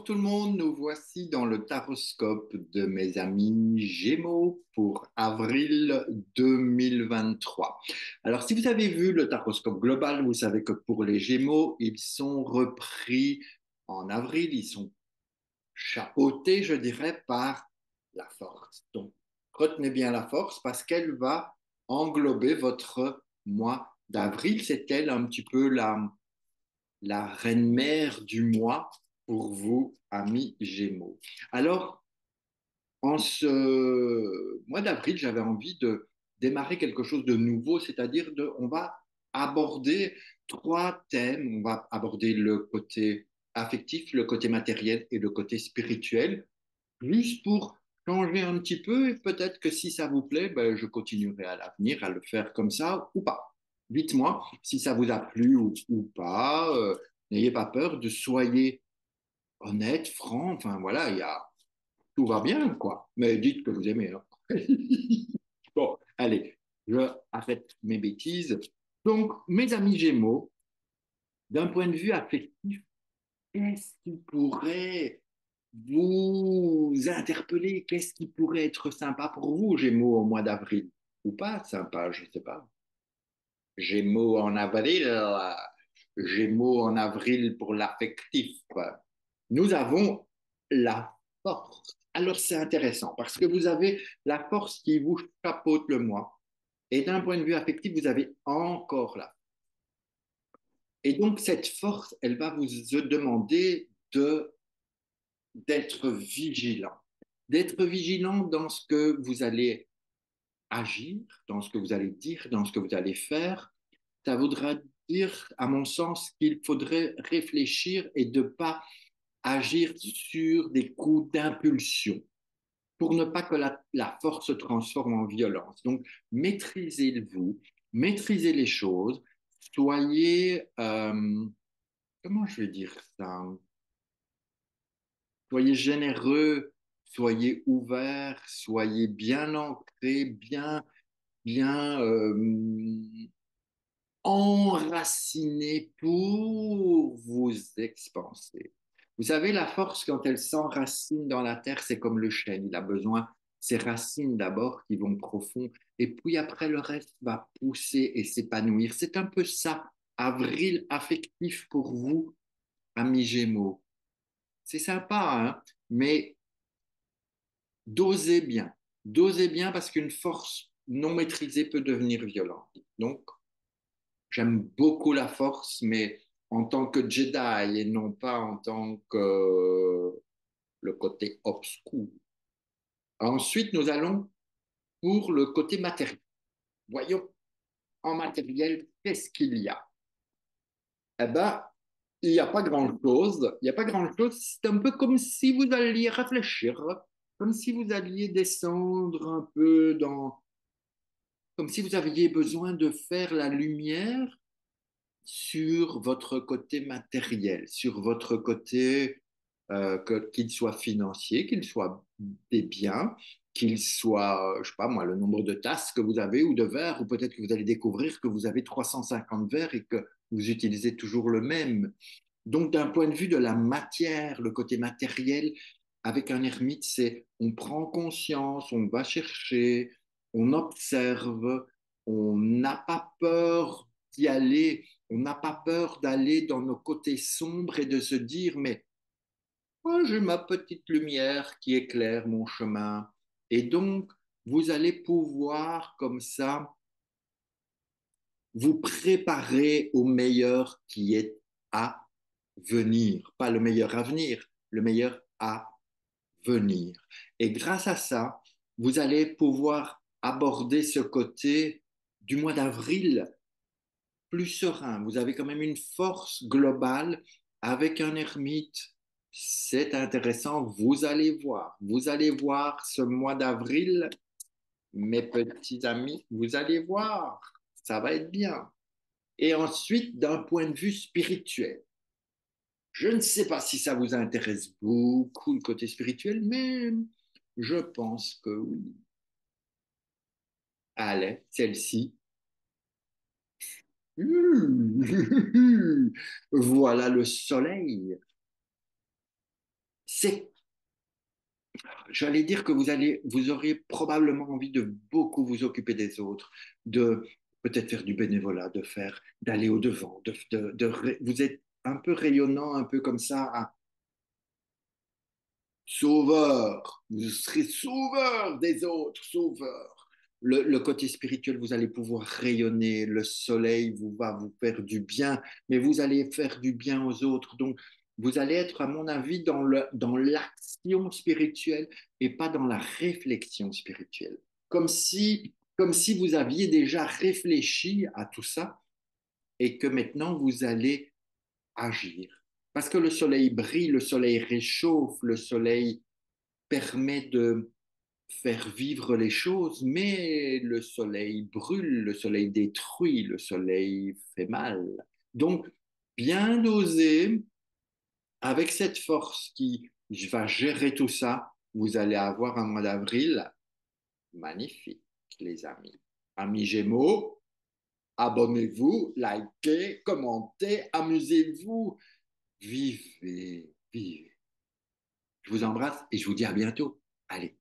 tout le monde, nous voici dans le taroscope de mes amis Gémeaux pour avril 2023. Alors, si vous avez vu le taroscope global, vous savez que pour les Gémeaux, ils sont repris en avril, ils sont chapeautés, je dirais, par la force. Donc, retenez bien la force parce qu'elle va englober votre mois d'avril. C'est elle un petit peu la reine-mère du mois pour vous, amis Gémeaux. Alors, en ce mois d'avril, j'avais envie de démarrer quelque chose de nouveau, c'est-à-dire on va aborder trois thèmes. On va aborder le côté affectif, le côté matériel et le côté spirituel, juste pour changer un petit peu et peut-être que si ça vous plaît, ben, je continuerai à l'avenir à le faire comme ça ou pas. Dites-moi si ça vous a plu ou pas. N'ayez pas peur de soyez honnête, franc. Enfin voilà, tout va bien quoi. Mais dites que vous aimez. Hein. Bon, allez, je arrête mes bêtises. Donc, mes amis Gémeaux, d'un point de vue affectif, qu'est-ce qui pourrait vous interpeller? Qu'est-ce qui pourrait être sympa pour vous, Gémeaux, au mois d'avril? Ou pas sympa, je ne sais pas. Gémeaux en avril, Gémeaux en avril pour l'affectif. Nous avons la force. Alors c'est intéressant parce que vous avez la force qui vous chapeaute le mois. Et d'un point de vue affectif, vous avez encore la. Et donc cette force, elle va vous demander d'être vigilant. D'être vigilant dans ce que vous allez agir, dans ce que vous allez dire, dans ce que vous allez faire. Ça voudra dire, à mon sens, qu'il faudrait réfléchir et de ne pas agir sur des coups d'impulsion pour ne pas que la force se transforme en violence. Donc, maîtrisez-vous, maîtrisez les choses, soyez, comment je vais dire ça, soyez généreux, soyez ouvert, soyez bien ancré, bien enraciné pour vous expanser. Vous savez, la force, quand elle s'enracine dans la terre, c'est comme le chêne. Il a besoin de ses racines d'abord qui vont profond, et puis après, le reste va pousser et s'épanouir. C'est un peu ça, avril affectif pour vous, amis Gémeaux. C'est sympa, hein, mais dosez bien. Dosez bien parce qu'une force non maîtrisée peut devenir violente. Donc, j'aime beaucoup la force, mais en tant que Jedi et non pas en tant que le côté obscur. Ensuite, nous allons pour le côté matériel. Voyons, en matériel, qu'est-ce qu'il y a? Eh bien, il n'y a pas grand-chose. Il n'y a pas grand-chose. C'est un peu comme si vous alliez réfléchir, comme si vous alliez descendre un peu comme si vous aviez besoin de faire la lumière sur votre côté matériel, sur votre côté, qu'il soit financier, qu'il soit des biens, qu'il soit, je sais pas moi, le nombre de tasses que vous avez ou de verres, ou peut-être que vous allez découvrir que vous avez 350 verres et que vous utilisez toujours le même. Donc, d'un point de vue de la matière, le côté matériel, avec un ermite, c'est on prend conscience, on va chercher, on observe, on n'a pas peur d'y aller, on n'a pas peur d'aller dans nos côtés sombres et de se dire, mais moi, j'ai ma petite lumière qui éclaire mon chemin. Et donc, vous allez pouvoir, comme ça, vous préparer au meilleur qui est à venir. Pas le meilleur à venir, le meilleur à venir. Et grâce à ça, vous allez pouvoir aborder ce côté du mois d'avril plus serein. Vous avez quand même une force globale avec un ermite. C'est intéressant. Vous allez voir ce mois d'avril, mes petits amis, vous allez voir. Ça va être bien. Et ensuite, d'un point de vue spirituel, je ne sais pas si ça vous intéresse beaucoup le côté spirituel, mais je pense que oui. Allez, celle-ci. Voilà le soleil. c'est, j'allais dire que vous auriez probablement envie de beaucoup vous occuper des autres, de peut-être faire du bénévolat, d'aller au devant, vous êtes un peu rayonnant, un peu comme ça, sauveur. Vous serez sauveur des autres, sauveur. Le côté spirituel, vous allez pouvoir rayonner. Le soleil va vous faire du bien, mais vous allez faire du bien aux autres. Donc, vous allez être, à mon avis, dans l'action spirituelle et pas dans la réflexion spirituelle. Comme si vous aviez déjà réfléchi à tout ça et que maintenant vous allez agir. Parce que le soleil brille, le soleil réchauffe, le soleil permet de faire vivre les choses, mais le soleil brûle, le soleil détruit, le soleil fait mal. Donc, bien doser, avec cette force qui va gérer tout ça, vous allez avoir un mois d'avril magnifique, les amis. Amis Gémeaux, abonnez-vous, likez, commentez, amusez-vous, vivez, vivez. Je vous embrasse et je vous dis à bientôt. Allez.